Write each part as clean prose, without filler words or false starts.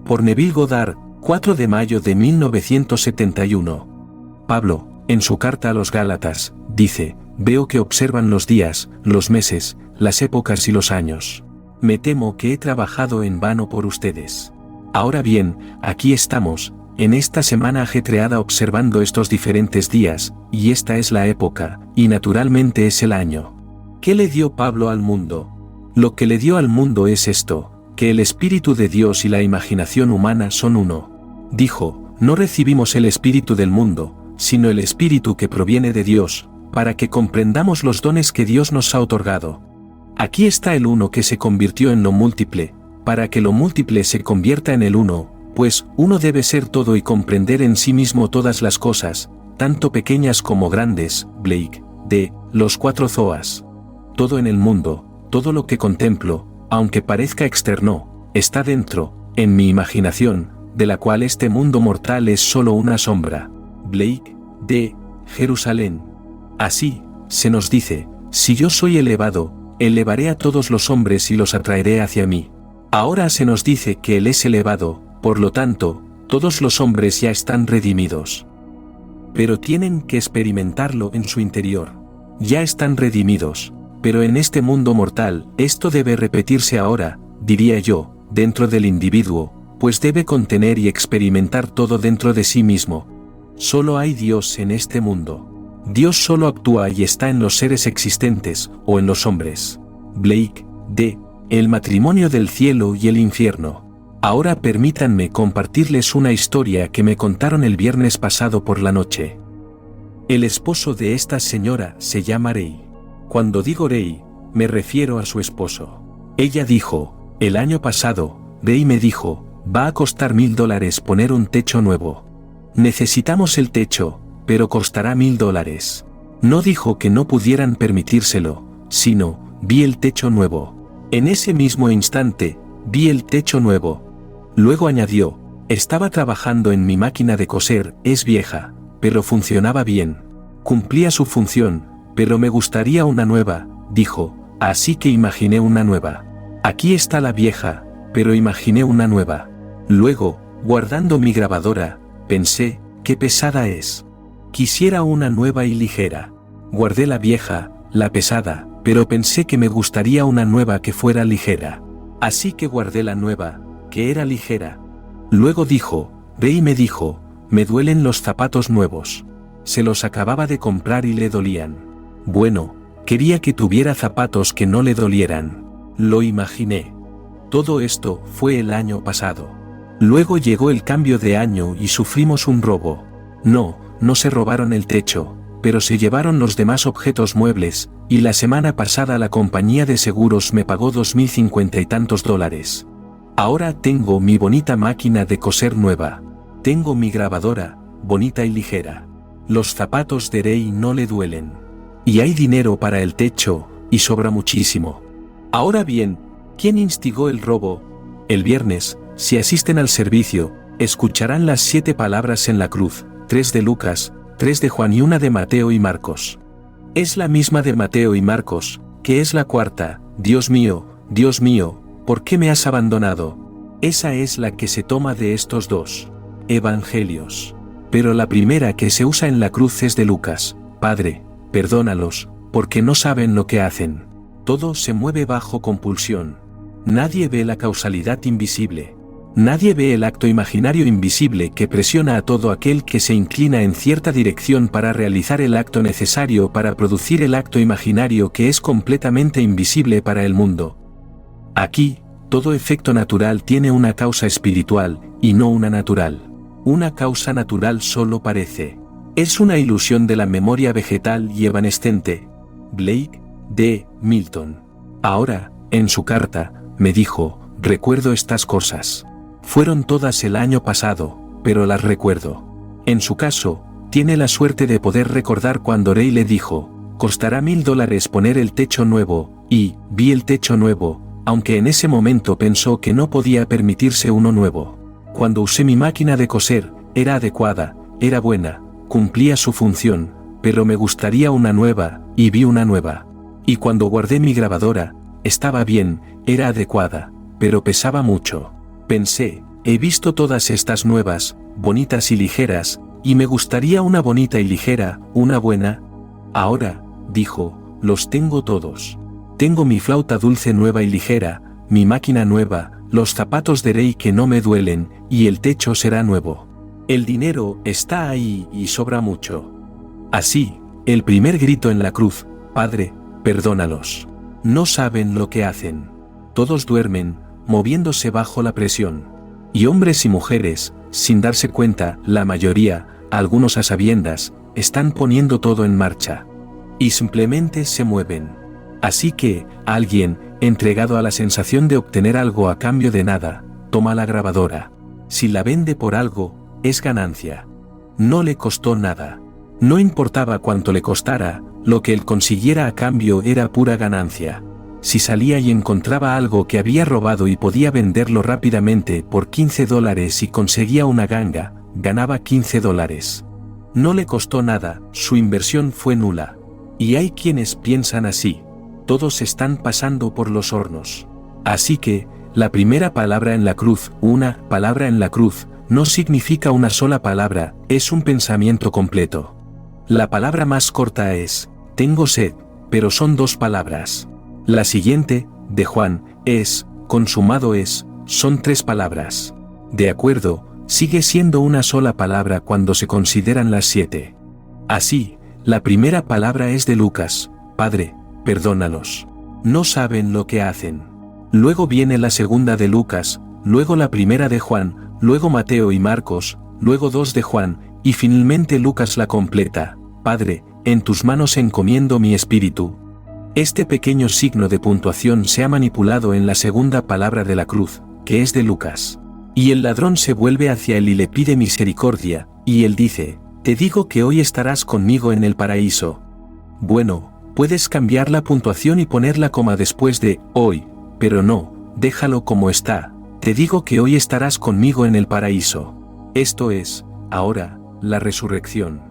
Por Neville Goddard, 4 de mayo de 1971. Pablo, en su carta a los Gálatas, dice: veo que observan los días, los meses, las épocas y los años. Me temo que he trabajado en vano por ustedes. Ahora bien, aquí estamos, en esta semana ajetreada observando estos diferentes días, y esta es la época, y naturalmente es el año. ¿Qué le dio Pablo al mundo? Lo que le dio al mundo es esto, que el Espíritu de Dios y la imaginación humana son uno. Dijo: no recibimos el Espíritu del mundo, sino el Espíritu que proviene de Dios, para que comprendamos los dones que Dios nos ha otorgado. Aquí está el uno que se convirtió en lo múltiple, para que lo múltiple se convierta en el uno, pues uno debe ser todo y comprender en sí mismo todas las cosas, tanto pequeñas como grandes. Blake, de Los Cuatro Zoas. Todo en el mundo, todo lo que contemplo, aunque parezca externo, está dentro, en mi imaginación, de la cual este mundo mortal es solo una sombra. Blake, de Jerusalén. Así, se nos dice: si yo soy elevado, elevaré a todos los hombres y los atraeré hacia mí. Ahora se nos dice que Él es elevado, por lo tanto, todos los hombres ya están redimidos. Pero tienen que experimentarlo en su interior. Ya están redimidos, pero en este mundo mortal, esto debe repetirse ahora, diría yo, dentro del individuo, pues debe contener y experimentar todo dentro de sí mismo. Solo hay Dios en este mundo. Dios solo actúa y está en los seres existentes, o en los hombres. Blake, de El matrimonio del cielo y el infierno. Ahora permítanme compartirles una historia que me contaron el viernes pasado por la noche. El esposo de esta señora se llama Ray. Cuando digo Ray, me refiero a su esposo. Ella dijo: el año pasado, Ray me dijo, va a costar $1000 poner un techo nuevo. Necesitamos el techo, pero costará $1000. No dijo que no pudieran permitírselo, sino, vi el techo nuevo. En ese mismo instante, vi el techo nuevo. Luego añadió: estaba trabajando en mi máquina de coser, es vieja, pero funcionaba bien. Cumplía su función, pero me gustaría una nueva, dijo, así que imaginé una nueva. Aquí está la vieja, pero imaginé una nueva. Luego, guardando mi grabadora, pensé: qué pesada es. Quisiera una nueva y ligera. Guardé la vieja, la pesada, pero pensé que me gustaría una nueva que fuera ligera. Así que guardé la nueva, que era ligera. Luego dijo: Ray me dijo, me duelen los zapatos nuevos. Se los acababa de comprar y le dolían. Bueno, quería que tuviera zapatos que no le dolieran. Lo imaginé. Todo esto fue el año pasado. Luego llegó el cambio de año y sufrimos un robo. No se robaron el techo, pero se llevaron los demás objetos muebles, y la semana pasada la compañía de seguros me pagó $2050 y tantos. Ahora tengo mi bonita máquina de coser nueva. Tengo mi grabadora, bonita y ligera. Los zapatos de Ray no le duelen. Y hay dinero para el techo, y sobra muchísimo. Ahora bien, ¿quién instigó el robo? El viernes, si asisten al servicio, escucharán las 7 palabras en la cruz, 3 de Lucas, 3 de Juan y 1 de Mateo y Marcos. Es la misma de Mateo y Marcos, que es la cuarta: Dios mío, ¿por qué me has abandonado? Esa es la que se toma de estos dos evangelios. Pero la primera que se usa en la cruz es de Lucas: Padre, perdónalos, porque no saben lo que hacen. Todo se mueve bajo compulsión. Nadie ve la causalidad invisible. Nadie ve el acto imaginario invisible que presiona a todo aquel que se inclina en cierta dirección para realizar el acto necesario para producir el acto imaginario que es completamente invisible para el mundo. Aquí, todo efecto natural tiene una causa espiritual, y no una natural. Una causa natural solo parece. Es una ilusión de la memoria vegetal y evanescente. Blake, de Milton. Ahora, en su carta, me dijo: recuerdo estas cosas. Fueron todas el año pasado, pero las recuerdo. En su caso, tiene la suerte de poder recordar cuando Ray le dijo: costará $1000 poner el techo nuevo, y vi el techo nuevo, aunque en ese momento pensó que no podía permitirse uno nuevo. Cuando usé mi máquina de coser, era adecuada, era buena, cumplía su función, pero me gustaría una nueva, y vi una nueva. Y cuando guardé mi grabadora, estaba bien, era adecuada, pero pesaba mucho. Pensé: he visto todas estas nuevas, bonitas y ligeras, y me gustaría una bonita y ligera, una buena. Ahora, dijo, los tengo todos. Tengo mi flauta dulce nueva y ligera, mi máquina nueva, los zapatos de rey que no me duelen, y el techo será nuevo. El dinero está ahí y sobra mucho. Así, el primer grito en la cruz: Padre, perdónalos. No saben lo que hacen. Todos duermen, moviéndose bajo la presión. Y hombres y mujeres, sin darse cuenta, la mayoría, algunos a sabiendas, están poniendo todo en marcha. Y simplemente se mueven. Así que, alguien, entregado a la sensación de obtener algo a cambio de nada, toma la grabadora. Si la vende por algo, es ganancia. No le costó nada. No importaba cuánto le costara, lo que él consiguiera a cambio era pura ganancia. Si salía y encontraba algo que había robado y podía venderlo rápidamente por $15 y conseguía una ganga, ganaba $15. No le costó nada, su inversión fue nula. Y hay quienes piensan así. Todos están pasando por los hornos. Así que, la primera palabra en la cruz, una palabra en la cruz, no significa una sola palabra, es un pensamiento completo. La palabra más corta es, tengo sed, pero son 2 palabras. La siguiente, de Juan, es, consumado es, son 3 palabras. De acuerdo, sigue siendo una sola palabra cuando se consideran las 7. Así, la primera palabra es de Lucas: Padre, perdónalos. No saben lo que hacen. Luego viene la segunda de Lucas, luego la primera de Juan, luego Mateo y Marcos, luego 2 de Juan, y finalmente Lucas la completa: Padre, en tus manos encomiendo mi espíritu. Este pequeño signo de puntuación se ha manipulado en la segunda palabra de la cruz, que es de Lucas. Y el ladrón se vuelve hacia él y le pide misericordia, y él dice: te digo que hoy estarás conmigo en el paraíso. Bueno, puedes cambiar la puntuación y poner la coma después de hoy, pero no, déjalo como está: te digo que hoy estarás conmigo en el paraíso. Esto es, ahora, la resurrección.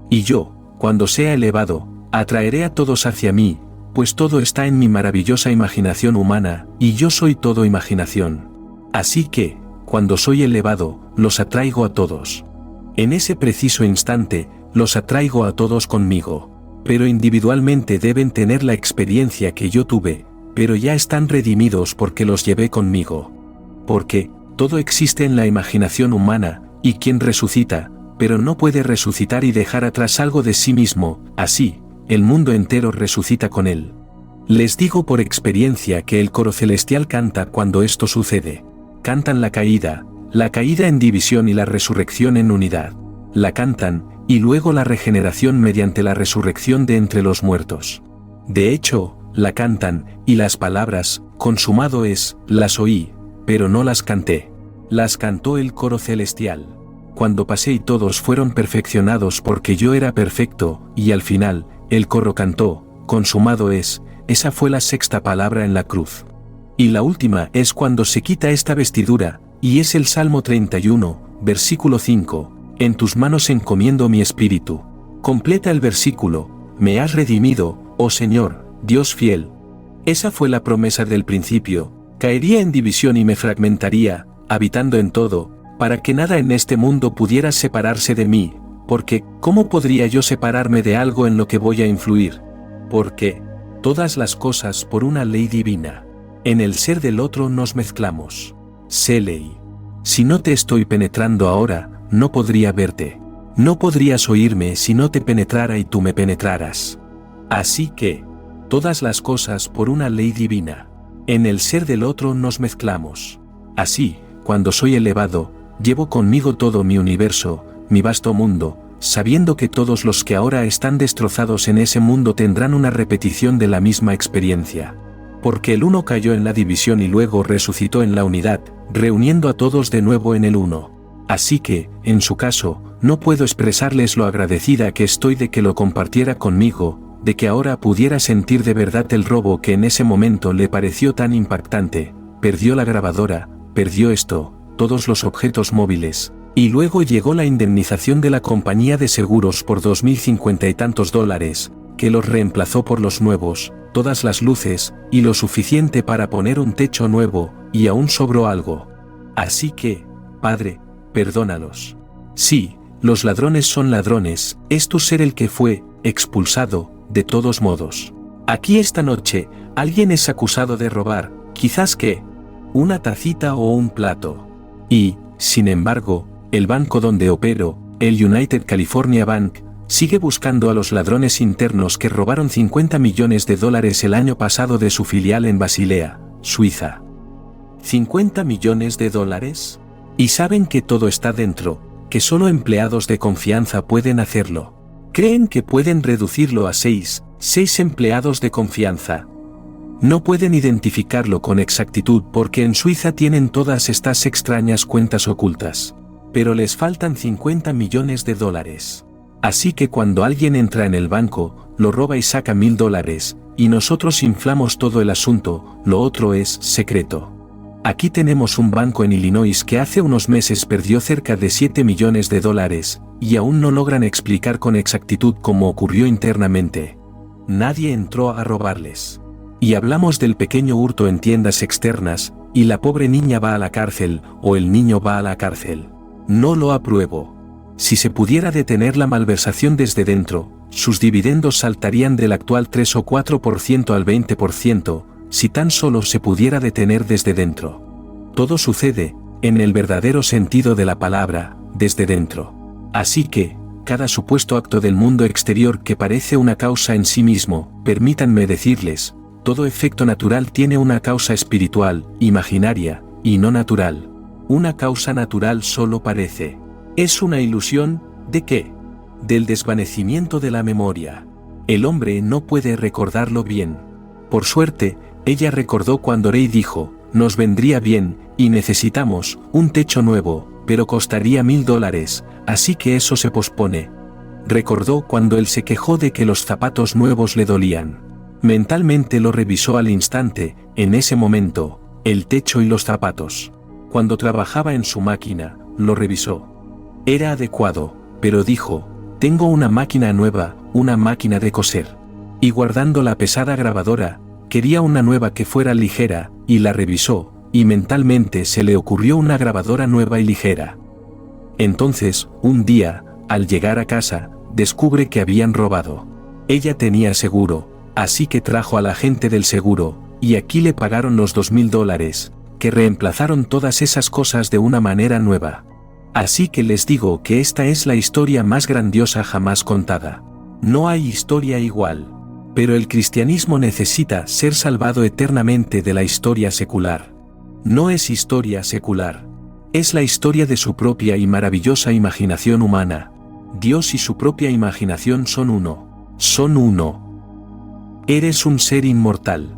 Y yo, cuando sea elevado, atraeré a todos hacia mí, pues todo está en mi maravillosa imaginación humana, y yo soy todo imaginación. Así que, cuando soy elevado, los atraigo a todos. En ese preciso instante, los atraigo a todos conmigo. Pero individualmente deben tener la experiencia que yo tuve, pero ya están redimidos porque los llevé conmigo. Porque, todo existe en la imaginación humana, y quien resucita, pero no puede resucitar y dejar atrás algo de sí mismo, así, el mundo entero resucita con él. Les digo por experiencia que el coro celestial canta cuando esto sucede. Cantan la caída en división y la resurrección en unidad. La cantan, y luego la regeneración mediante la resurrección de entre los muertos. De hecho, la cantan, y las palabras, consumado es, las oí, pero no las canté. Las cantó el coro celestial. Cuando pasé y todos fueron perfeccionados porque yo era perfecto, y al final, el coro cantó, consumado es, esa fue la sexta palabra en la cruz. Y la última es cuando se quita esta vestidura, y es el Salmo 31, versículo 5, en tus manos encomiendo mi espíritu. Completa el versículo, me has redimido, oh Señor, Dios fiel. Esa fue la promesa del principio, caería en división y me fragmentaría, habitando en todo, para que nada en este mundo pudiera separarse de mí, porque, ¿cómo podría yo separarme de algo en lo que voy a influir? Porque, todas las cosas por una ley divina. En el ser del otro nos mezclamos. Sé ley. Si no te estoy penetrando ahora, no podría verte. No podrías oírme si no te penetrara y tú me penetraras. Así que, todas las cosas por una ley divina. En el ser del otro nos mezclamos. Así, cuando soy elevado, llevo conmigo todo mi universo, mi vasto mundo, sabiendo que todos los que ahora están destrozados en ese mundo tendrán una repetición de la misma experiencia. Porque el uno cayó en la división y luego resucitó en la unidad, reuniendo a todos de nuevo en el uno. Así que, en su caso, no puedo expresarles lo agradecida que estoy de que lo compartiera conmigo, de que ahora pudiera sentir de verdad el robo que en ese momento le pareció tan impactante. Perdió la grabadora, perdió esto, todos los objetos móviles, y luego llegó la indemnización de la compañía de seguros por $2,050 y tantos, que los reemplazó por los nuevos, todas las luces, y lo suficiente para poner un techo nuevo, y aún sobró algo. Así que, Padre, perdónalos. Sí, los ladrones son ladrones, es tu ser el que fue expulsado, de todos modos. Aquí esta noche, alguien es acusado de robar, quizás que una tacita o un plato. Y, sin embargo, el banco donde opero, el United California Bank, sigue buscando a los ladrones internos que robaron $50 millones el año pasado de su filial en Basilea, Suiza. ¿50 millones de dólares? Y saben que todo está dentro, que solo empleados de confianza pueden hacerlo. Creen que pueden reducirlo a 6 empleados de confianza. No pueden identificarlo con exactitud porque en Suiza tienen todas estas extrañas cuentas ocultas. Pero les faltan $50 millones. Así que cuando alguien entra en el banco, lo roba y saca $1,000, y nosotros inflamos todo el asunto, lo otro es secreto. Aquí tenemos un banco en Illinois que hace unos meses perdió cerca de $7 millones, y aún no logran explicar con exactitud cómo ocurrió internamente. Nadie entró a robarles. Y hablamos del pequeño hurto en tiendas externas, y la pobre niña va a la cárcel, o el niño va a la cárcel. No lo apruebo. Si se pudiera detener la malversación desde dentro, sus dividendos saltarían del actual 3 o 4% al 20%, si tan solo se pudiera detener desde dentro. Todo sucede, en el verdadero sentido de la palabra, desde dentro. Así que, cada supuesto acto del mundo exterior que parece una causa en sí mismo, permítanme decirles, todo efecto natural tiene una causa espiritual, imaginaria, y no natural. Una causa natural solo parece. Es una ilusión, ¿de qué? Del desvanecimiento de la memoria. El hombre no puede recordarlo bien. Por suerte, ella recordó cuando Rey dijo, nos vendría bien, y necesitamos un techo nuevo, pero costaría $1,000, así que eso se pospone. Recordó cuando él se quejó de que los zapatos nuevos le dolían. Mentalmente lo revisó al instante, en ese momento, el techo y los zapatos. Cuando trabajaba en su máquina, lo revisó. Era adecuado, pero dijo, tengo una máquina nueva, una máquina de coser. Y guardando la pesada grabadora, quería una nueva que fuera ligera, y la revisó, y mentalmente se le ocurrió una grabadora nueva y ligera. Entonces, un día, al llegar a casa, descubre que habían robado. Ella tenía seguro, así que trajo al agente del seguro, y aquí le pagaron los $2,000, que reemplazaron todas esas cosas de una manera nueva. Así que les digo que esta es la historia más grandiosa jamás contada. No hay historia igual. Pero el cristianismo necesita ser salvado eternamente de la historia secular. No es historia secular. Es la historia de su propia y maravillosa imaginación humana. Dios y su propia imaginación son uno. Son uno. Eres un ser inmortal.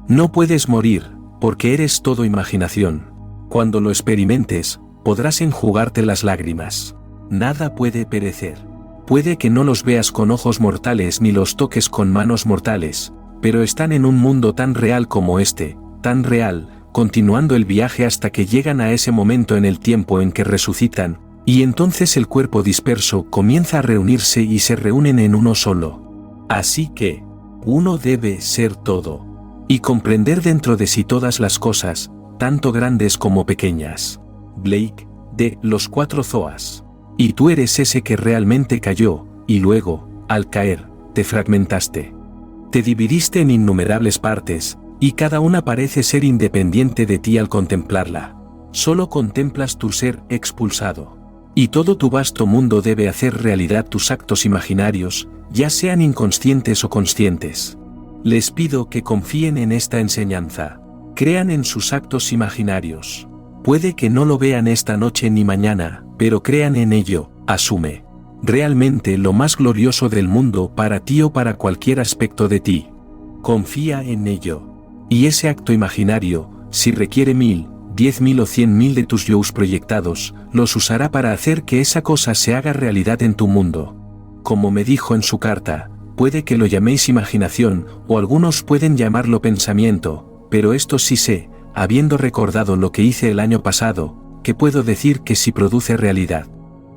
No puedes morir, porque eres todo imaginación. Cuando lo experimentes, podrás enjugarte las lágrimas. Nada puede perecer. Puede que no los veas con ojos mortales ni los toques con manos mortales, pero están en un mundo tan real como este, tan real, continuando el viaje hasta que llegan a ese momento en el tiempo en que resucitan, y entonces el cuerpo disperso comienza a reunirse y se reúnen en uno solo. Así que, uno debe ser todo, y comprender dentro de sí todas las cosas, tanto grandes como pequeñas. Blake, de Los Cuatro Zoas. Y tú eres ese que realmente cayó, y luego, al caer, te fragmentaste. Te dividiste en innumerables partes, y cada una parece ser independiente de ti al contemplarla. Solo contemplas tu ser expulsado. Y todo tu vasto mundo debe hacer realidad tus actos imaginarios, ya sean inconscientes o conscientes. Les pido que confíen en esta enseñanza. Crean en sus actos imaginarios. Puede que no lo vean esta noche ni mañana, pero crean en ello, asume. Realmente lo más glorioso del mundo para ti o para cualquier aspecto de ti. Confía en ello. Y ese acto imaginario, si requiere 1,000, 10,000 o 100,000 de tus yo's proyectados, los usará para hacer que esa cosa se haga realidad en tu mundo. Como me dijo en su carta, puede que lo llaméis imaginación, o algunos pueden llamarlo pensamiento, pero esto sí sé, habiendo recordado lo que hice el año pasado, que puedo decir que sí produce realidad.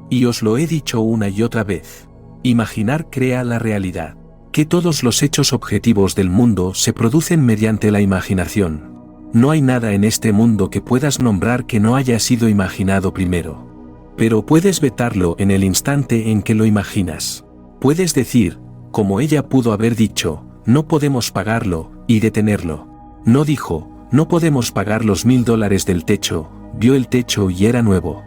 Y os lo he dicho una y otra vez. Imaginar crea la realidad. Que todos los hechos objetivos del mundo se producen mediante la imaginación. No hay nada en este mundo que puedas nombrar que no haya sido imaginado primero. Pero puedes vetarlo en el instante en que lo imaginas. Puedes decir, como ella pudo haber dicho, no podemos pagarlo, y detenerlo. No dijo, no podemos pagar los $1000 del techo, vio el techo y era nuevo.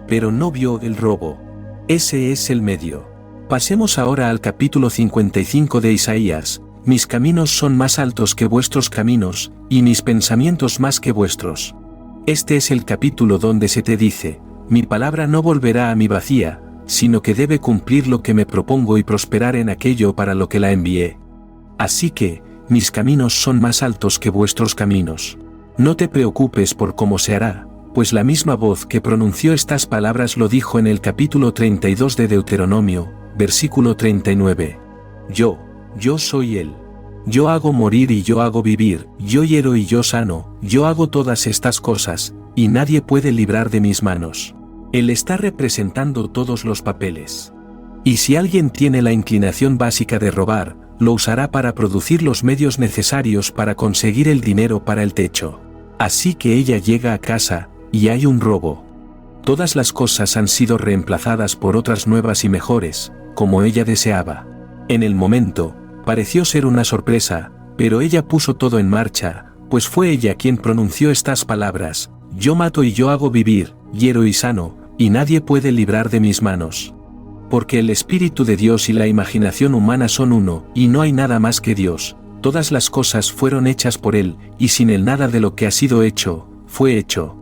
Pero no vio el robo. Ese es el medio. Pasemos ahora al capítulo 55 de Isaías. Mis caminos son más altos que vuestros caminos, y mis pensamientos más que vuestros. Este es el capítulo donde se te dice, mi palabra no volverá a mí vacía, sino que debe cumplir lo que me propongo y prosperar en aquello para lo que la envié. Así que, mis caminos son más altos que vuestros caminos. No te preocupes por cómo se hará, pues la misma voz que pronunció estas palabras lo dijo en el capítulo 32 de Deuteronomio, versículo 39. Yo soy Él. Yo hago morir y yo hago vivir, yo hiero y yo sano, yo hago todas estas cosas, y nadie puede librar de mis manos. Él está representando todos los papeles. Y si alguien tiene la inclinación básica de robar, lo usará para producir los medios necesarios para conseguir el dinero para el techo. Así que ella llega a casa, y hay un robo. Todas las cosas han sido reemplazadas por otras nuevas y mejores, como ella deseaba. En el momento, pareció ser una sorpresa, pero ella puso todo en marcha, pues fue ella quien pronunció estas palabras, yo mato y yo hago vivir, hiero y sano, y nadie puede librar de mis manos. Porque el Espíritu de Dios y la imaginación humana son uno, y no hay nada más que Dios, todas las cosas fueron hechas por Él, y sin Él nada de lo que ha sido hecho, fue hecho.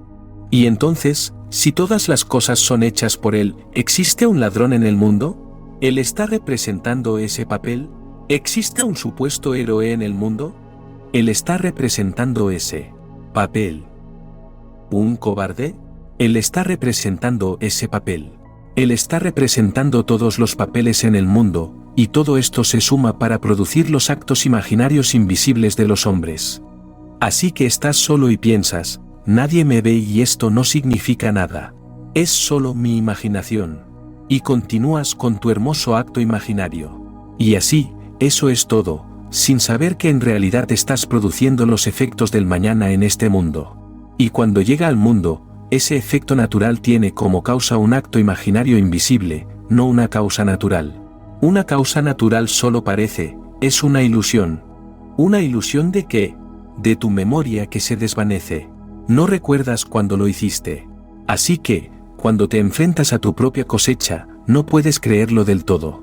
Y entonces, si todas las cosas son hechas por Él, ¿existe un ladrón en el mundo? ¿Él está representando ese papel? ¿Existe un supuesto héroe en el mundo? Él está representando ese papel. ¿Un cobarde? Él está representando ese papel. Él está representando todos los papeles en el mundo, y todo esto se suma para producir los actos imaginarios invisibles de los hombres. Así que estás solo y piensas, nadie me ve y esto no significa nada. Es solo mi imaginación. Y continúas con tu hermoso acto imaginario. Y así, eso es todo, sin saber que en realidad estás produciendo los efectos del mañana en este mundo. Y cuando llega al mundo, ese efecto natural tiene como causa un acto imaginario invisible, no una causa natural. Una causa natural solo parece, es una ilusión. ¿Una ilusión de qué? De tu memoria que se desvanece. No recuerdas cuando lo hiciste. Así que, cuando te enfrentas a tu propia cosecha, no puedes creerlo del todo.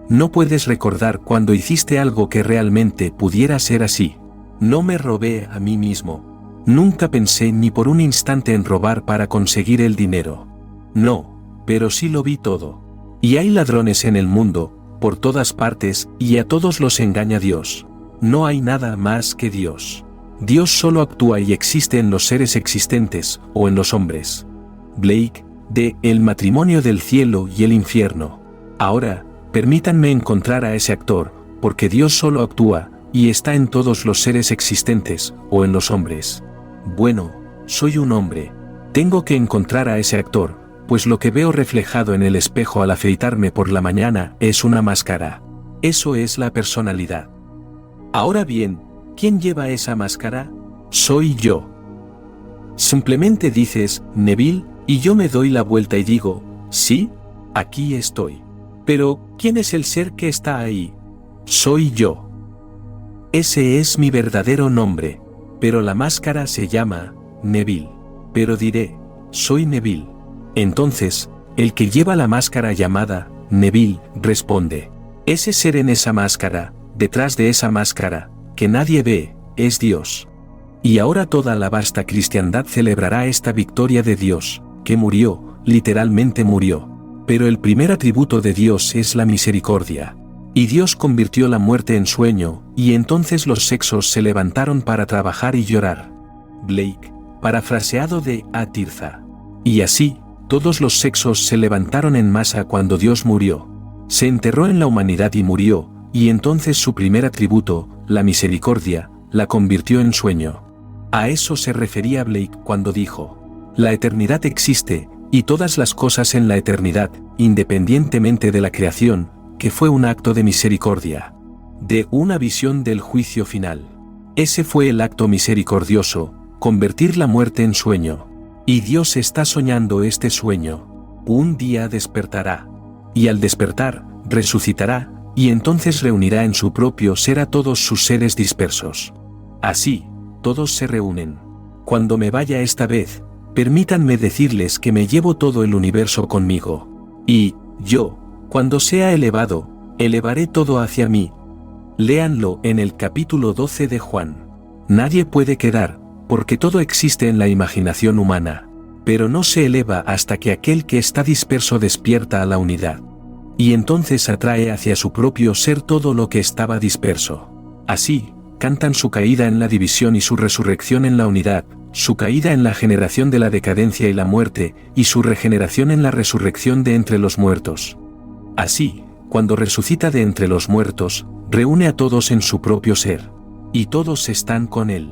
No puedes recordar cuando hiciste algo que realmente pudiera ser así. No me robé a mí mismo. Nunca pensé ni por un instante en robar para conseguir el dinero. No, pero sí lo vi todo. Y hay ladrones en el mundo, por todas partes, y a todos los engaña Dios. No hay nada más que Dios. Dios solo actúa y existe en los seres existentes, o en los hombres. Blake, de El matrimonio del cielo y el infierno. Ahora, permítanme encontrar a ese actor, porque Dios solo actúa, y está en todos los seres existentes, o en los hombres. Bueno, soy un hombre. Tengo que encontrar a ese actor, pues lo que veo reflejado en el espejo al afeitarme por la mañana es una máscara. Eso es la personalidad. Ahora bien, ¿quién lleva esa máscara? Soy yo. Simplemente dices, Neville, y yo me doy la vuelta y digo, sí, aquí estoy. Pero, ¿quién es el ser que está ahí? Soy yo. Ese es mi verdadero nombre, pero la máscara se llama Neville. Pero diré, soy Neville. Entonces, el que lleva la máscara llamada Neville responde, ese ser en esa máscara, detrás de esa máscara, que nadie ve, es Dios. Y ahora toda la vasta cristiandad celebrará esta victoria de Dios, que murió, literalmente murió. Pero el primer atributo de Dios es la misericordia. Y Dios convirtió la muerte en sueño, y entonces los sexos se levantaron para trabajar y llorar. Blake, parafraseado de A. Tirza. Y así, todos los sexos se levantaron en masa cuando Dios murió. Se enterró en la humanidad y murió, y entonces su primer atributo, la misericordia, la convirtió en sueño. A eso se refería Blake cuando dijo, la eternidad existe, y todas las cosas en la eternidad, independientemente de la creación, que fue un acto de misericordia. De una visión del juicio final. Ese fue el acto misericordioso, convertir la muerte en sueño. Y Dios está soñando este sueño. Un día despertará. Y al despertar, resucitará, y entonces reunirá en su propio ser a todos sus seres dispersos. Así, todos se reúnen. Cuando me vaya esta vez, permítanme decirles que me llevo todo el universo conmigo. Y, yo, cuando sea elevado, elevaré todo hacia mí. Léanlo en el capítulo 12 de Juan. Nadie puede quedar, porque todo existe en la imaginación humana, pero no se eleva hasta que aquel que está disperso despierta a la unidad. Y entonces atrae hacia su propio ser todo lo que estaba disperso. Así, cantan su caída en la división y su resurrección en la unidad, su caída en la generación de la decadencia y la muerte, y su regeneración en la resurrección de entre los muertos. Así, cuando resucita de entre los muertos, reúne a todos en su propio ser. Y todos están con él.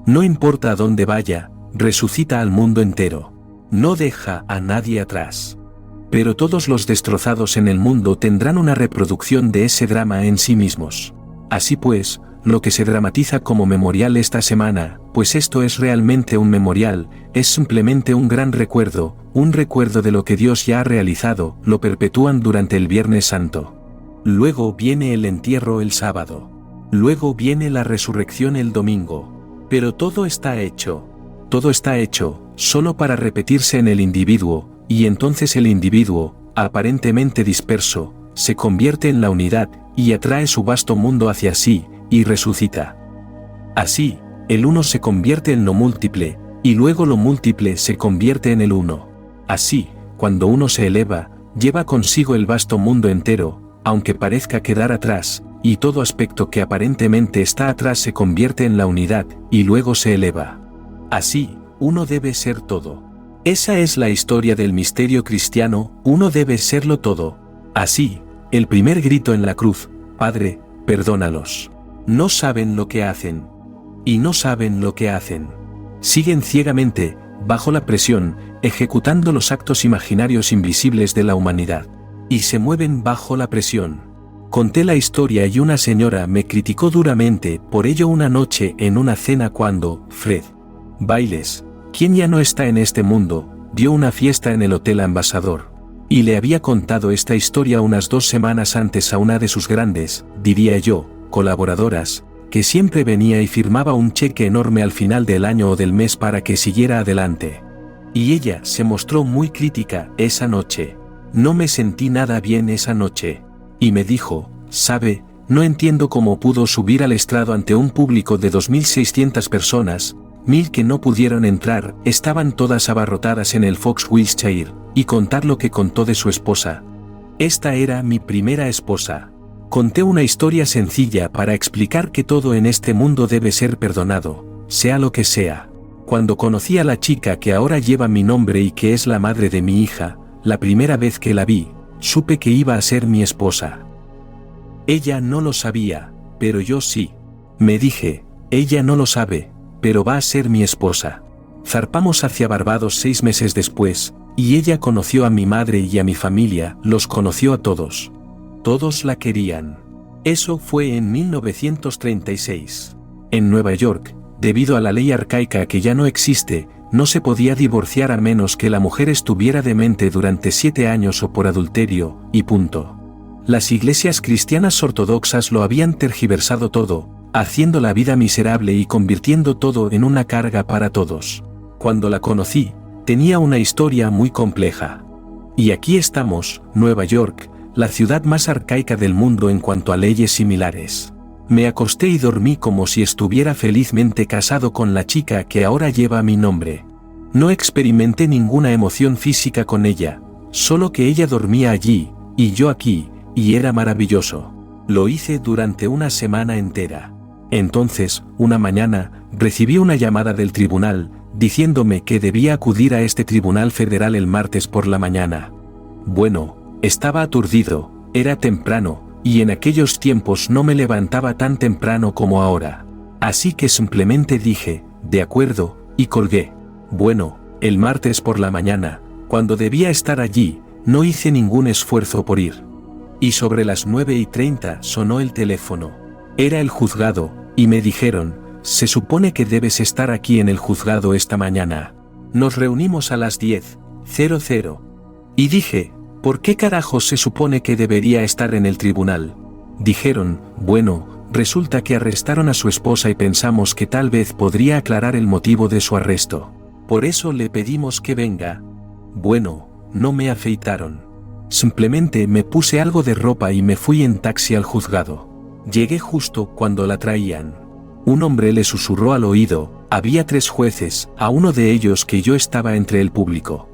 No importa a dónde vaya, resucita al mundo entero. No deja a nadie atrás. Pero todos los destrozados en el mundo tendrán una reproducción de ese drama en sí mismos. Así pues, lo que se dramatiza como memorial esta semana, pues esto es realmente un memorial, es simplemente un gran recuerdo, un recuerdo de lo que Dios ya ha realizado, lo perpetúan durante el Viernes Santo. Luego viene el entierro el sábado. Luego viene la resurrección el domingo. Pero todo está hecho, solo para repetirse en el individuo, y entonces el individuo, aparentemente disperso, se convierte en la unidad, y atrae su vasto mundo hacia sí, y resucita. Así, el uno se convierte en lo múltiple, y luego lo múltiple se convierte en el uno. Así, cuando uno se eleva, lleva consigo el vasto mundo entero, aunque parezca quedar atrás, y todo aspecto que aparentemente está atrás se convierte en la unidad, y luego se eleva. Así, uno debe ser todo. Esa es la historia del misterio cristiano, uno debe serlo todo. Así, el primer grito en la cruz, Padre, perdónalos. No saben lo que hacen. Y no saben lo que hacen. Siguen ciegamente, bajo la presión, ejecutando los actos imaginarios invisibles de la humanidad. Y se mueven bajo la presión. Conté la historia y una señora me criticó duramente por ello una noche en una cena cuando Fred Bailes, quien ya no está en este mundo, dio una fiesta en el Hotel Ambassador. Y le había contado esta historia unas 2 semanas antes a una de sus grandes, diría yo, colaboradoras, que siempre venía y firmaba un cheque enorme al final del año o del mes para que siguiera adelante. Y ella se mostró muy crítica esa noche. No me sentí nada bien esa noche. Y me dijo, ¿sabe? No entiendo cómo pudo subir al estrado ante un público de 2.600 personas, 1.000 que no pudieron entrar, estaban todas abarrotadas en el Fox Wilshire, y contar lo que contó de su esposa. Esta era mi primera esposa. Conté una historia sencilla para explicar que todo en este mundo debe ser perdonado, sea lo que sea. Cuando conocí a la chica que ahora lleva mi nombre y que es la madre de mi hija, la primera vez que la vi, supe que iba a ser mi esposa. Ella no lo sabía, pero yo sí. Me dije, ella no lo sabe, pero va a ser mi esposa. Zarpamos hacia Barbados 6 meses después, y ella conoció a mi madre y a mi familia, los conoció a todos. Todos la querían. Eso fue en 1936. En Nueva York, debido a la ley arcaica que ya no existe, no se podía divorciar a menos que la mujer estuviera demente durante 7 años o por adulterio, y punto. Las iglesias cristianas ortodoxas lo habían tergiversado todo, haciendo la vida miserable y convirtiendo todo en una carga para todos. Cuando la conocí, tenía una historia muy compleja. Y aquí estamos, Nueva York, la ciudad más arcaica del mundo en cuanto a leyes similares. Me acosté y dormí como si estuviera felizmente casado con la chica que ahora lleva mi nombre. No experimenté ninguna emoción física con ella, solo que ella dormía allí, y yo aquí, y era maravilloso. Lo hice durante una semana entera. Entonces, una mañana, recibí una llamada del tribunal, diciéndome que debía acudir a este tribunal federal el martes por la mañana. Bueno, estaba aturdido, era temprano, y en aquellos tiempos no me levantaba tan temprano como ahora. Así que simplemente dije, de acuerdo, y colgué. Bueno, el martes por la mañana, cuando debía estar allí, no hice ningún esfuerzo por ir. Y sobre las 9:30 sonó el teléfono. Era el juzgado, y me dijeron, se supone que debes estar aquí en el juzgado esta mañana. Nos reunimos a las 10:00. Y dije, ¿por qué carajos se supone que debería estar en el tribunal? Dijeron, bueno, resulta que arrestaron a su esposa y pensamos que tal vez podría aclarar el motivo de su arresto. Por eso le pedimos que venga. Bueno, no me afeitaron. Simplemente me puse algo de ropa y me fui en taxi al juzgado. Llegué justo cuando la traían. Un hombre le susurró al oído, había 3 jueces, a uno de ellos que yo estaba entre el público.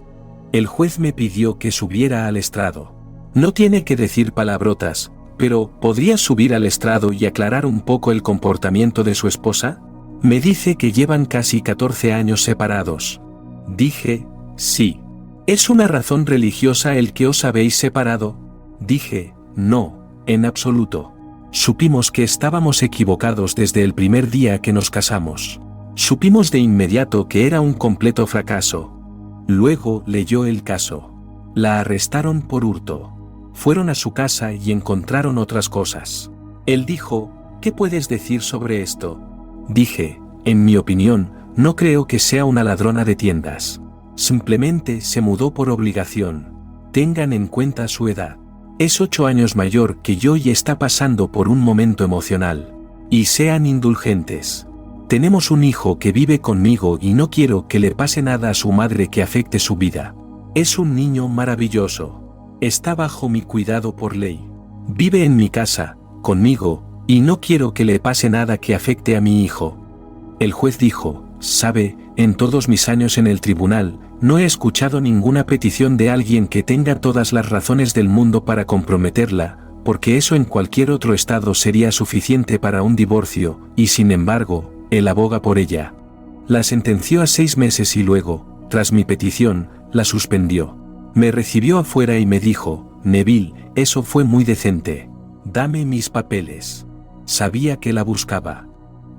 El juez me pidió que subiera al estrado. No tiene que decir palabrotas, pero ¿podría subir al estrado y aclarar un poco el comportamiento de su esposa? Me dice que llevan casi 14 años separados. Dije, sí. ¿Es una razón religiosa el que os habéis separado? Dije, no, en absoluto. Supimos que estábamos equivocados desde el primer día que nos casamos. Supimos de inmediato que era un completo fracaso. Luego leyó el caso. La arrestaron por hurto. Fueron a su casa y encontraron otras cosas. Él dijo, ¿qué puedes decir sobre esto? Dije, en mi opinión, no creo que sea una ladrona de tiendas. Simplemente se mudó por obligación. Tengan en cuenta su edad. Es 8 años mayor que yo y está pasando por un momento emocional. Y sean indulgentes. Tenemos un hijo que vive conmigo y no quiero que le pase nada a su madre que afecte su vida. Es un niño maravilloso. Está bajo mi cuidado por ley. Vive en mi casa, conmigo, y no quiero que le pase nada que afecte a mi hijo. El juez dijo, sabe, en todos mis años en el tribunal, no he escuchado ninguna petición de alguien que tenga todas las razones del mundo para comprometerla, porque eso en cualquier otro estado sería suficiente para un divorcio, y sin embargo, él aboga por ella. La sentenció a 6 meses y luego, tras mi petición, la suspendió. Me recibió afuera y me dijo, Neville, eso fue muy decente. Dame mis papeles. Sabía que la buscaba.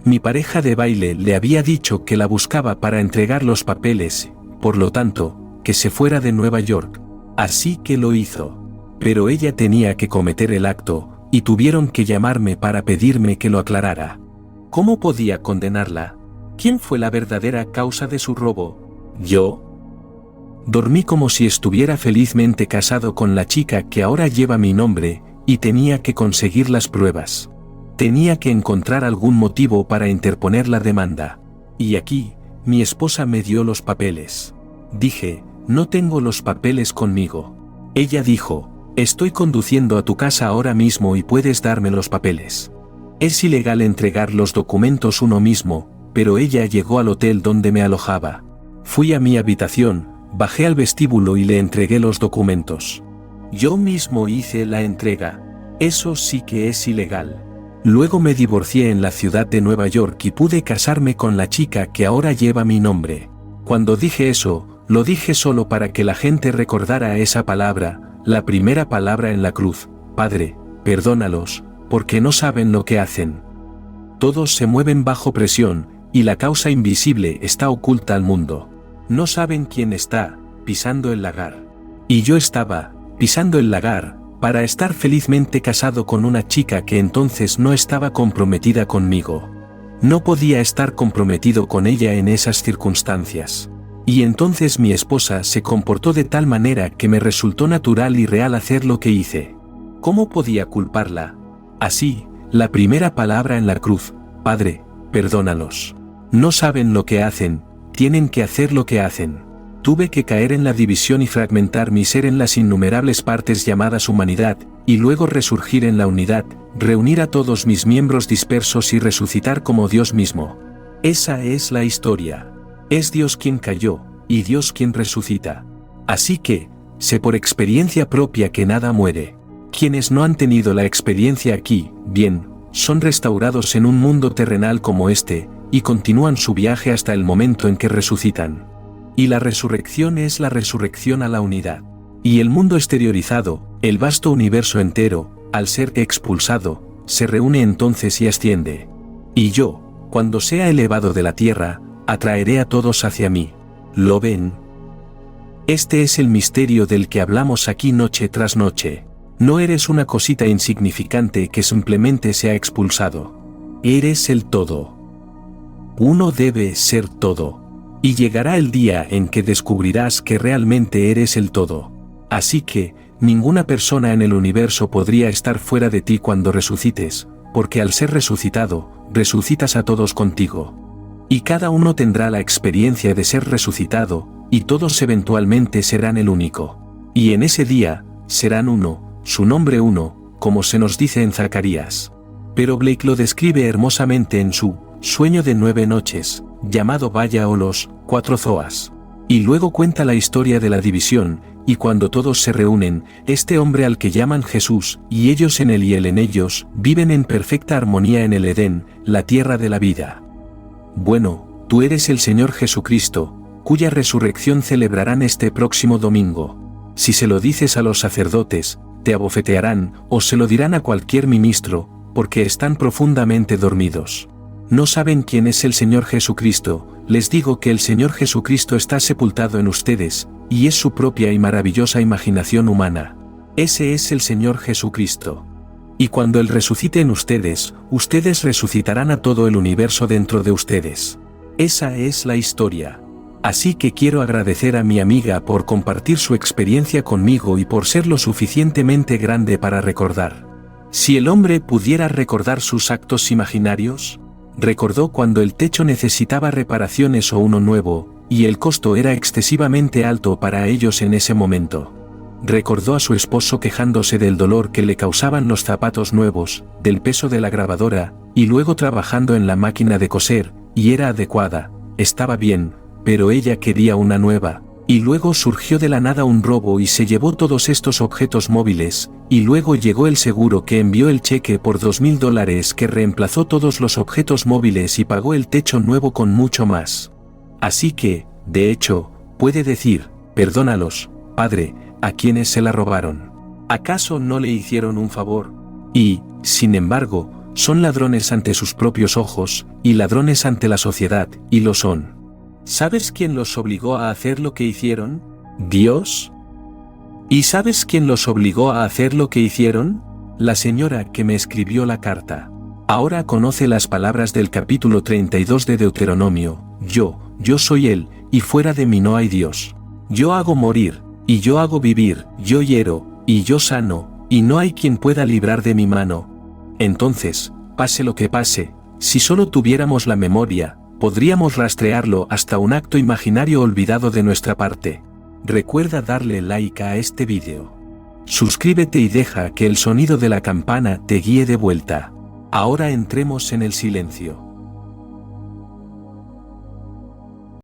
Mi pareja de baile le había dicho que la buscaba para entregar los papeles, por lo tanto, que se fuera de Nueva York. Así que lo hizo. Pero ella tenía que cometer el acto, y tuvieron que llamarme para pedirme que lo aclarara. ¿Cómo podía condenarla? ¿Quién fue la verdadera causa de su robo? ¿Yo? Dormí como si estuviera felizmente casado con la chica que ahora lleva mi nombre, y tenía que conseguir las pruebas. Tenía que encontrar algún motivo para interponer la demanda. Y aquí, mi esposa me dio los papeles. Dije, no tengo los papeles conmigo. Ella dijo, estoy conduciendo a tu casa ahora mismo y puedes darme los papeles. Es ilegal entregar los documentos uno mismo, pero ella llegó al hotel donde me alojaba. Fui a mi habitación, bajé al vestíbulo y le entregué los documentos. Yo mismo hice la entrega. Eso sí que es ilegal. Luego me divorcié en la ciudad de Nueva York y pude casarme con la chica que ahora lleva mi nombre. Cuando dije eso, lo dije solo para que la gente recordara esa palabra, la primera palabra en la cruz, Padre, perdónalos, porque no saben lo que hacen. Todos se mueven bajo presión, y la causa invisible está oculta al mundo. No saben quién está pisando el lagar. Y yo estaba pisando el lagar, para estar felizmente casado con una chica que entonces no estaba comprometida conmigo. No podía estar comprometido con ella en esas circunstancias. Y entonces mi esposa se comportó de tal manera que me resultó natural y real hacer lo que hice. ¿Cómo podía culparla? Así, la primera palabra en la cruz, Padre, perdónalos. No saben lo que hacen, tienen que hacer lo que hacen. Tuve que caer en la división y fragmentar mi ser en las innumerables partes llamadas humanidad, y luego resurgir en la unidad, reunir a todos mis miembros dispersos y resucitar como Dios mismo. Esa es la historia. Es Dios quien cayó, y Dios quien resucita. Así que, sé por experiencia propia que nada muere. Quienes no han tenido la experiencia aquí, bien, son restaurados en un mundo terrenal como este, y continúan su viaje hasta el momento en que resucitan. Y la resurrección es la resurrección a la unidad. Y el mundo exteriorizado, el vasto universo entero, al ser expulsado, se reúne entonces y asciende. Y yo, cuando sea elevado de la tierra, atraeré a todos hacia mí. ¿Lo ven? Este es el misterio del que hablamos aquí noche tras noche. No eres una cosita insignificante que simplemente se ha expulsado. Eres el todo. Uno debe ser todo. Y llegará el día en que descubrirás que realmente eres el todo. Así que, ninguna persona en el universo podría estar fuera de ti cuando resucites, porque al ser resucitado, resucitas a todos contigo. Y cada uno tendrá la experiencia de ser resucitado, y todos eventualmente serán el único. Y en ese día, serán uno, su nombre uno, como se nos dice en Zacarías. Pero Blake lo describe hermosamente en su Sueño de 9 noches, llamado Vaya o los 4 Zoas. Y luego cuenta la historia de la división, y cuando todos se reúnen, este hombre al que llaman Jesús, y ellos en él y él en ellos, viven en perfecta armonía en el Edén, la tierra de la vida. Bueno, tú eres el Señor Jesucristo, cuya resurrección celebrarán este próximo domingo. Si se lo dices a los sacerdotes, te abofetearán, o se lo dirán a cualquier ministro, porque están profundamente dormidos. No saben quién es el Señor Jesucristo. Les digo que el Señor Jesucristo está sepultado en ustedes, y es su propia y maravillosa imaginación humana. Ese es el Señor Jesucristo. Y cuando Él resucite en ustedes, ustedes resucitarán a todo el universo dentro de ustedes. Esa es la historia. Así que quiero agradecer a mi amiga por compartir su experiencia conmigo y por ser lo suficientemente grande para recordar. Si el hombre pudiera recordar sus actos imaginarios, recordó cuando el techo necesitaba reparaciones o uno nuevo, y el costo era excesivamente alto para ellos en ese momento. Recordó a su esposo quejándose del dolor que le causaban los zapatos nuevos, del peso de la grabadora, y luego trabajando en la máquina de coser, y era adecuada, estaba bien, pero ella quería una nueva. Y luego surgió de la nada un robo y se llevó todos estos objetos móviles, y luego llegó el seguro que envió el cheque por $2,000 que reemplazó todos los objetos móviles y pagó el techo nuevo con mucho más. Así que, de hecho, puede decir, perdónalos, padre, a quienes se la robaron. ¿Acaso no le hicieron un favor? Y, sin embargo, son ladrones ante sus propios ojos, y ladrones ante la sociedad, y lo son. ¿Sabes quién los obligó a hacer lo que hicieron? ¿Dios? ¿Y sabes quién los obligó a hacer lo que hicieron? La señora que me escribió la carta. Ahora conoce las palabras del capítulo 32 de Deuteronomio. Yo soy Él, y fuera de mí no hay Dios. Yo hago morir, y yo hago vivir, yo hiero, y yo sano, y no hay quien pueda librar de mi mano. Entonces, pase lo que pase, si solo tuviéramos la memoria, podríamos rastrearlo hasta un acto imaginario olvidado de nuestra parte. Recuerda darle like a este vídeo. Suscríbete y deja que el sonido de la campana te guíe de vuelta. Ahora entremos en el silencio.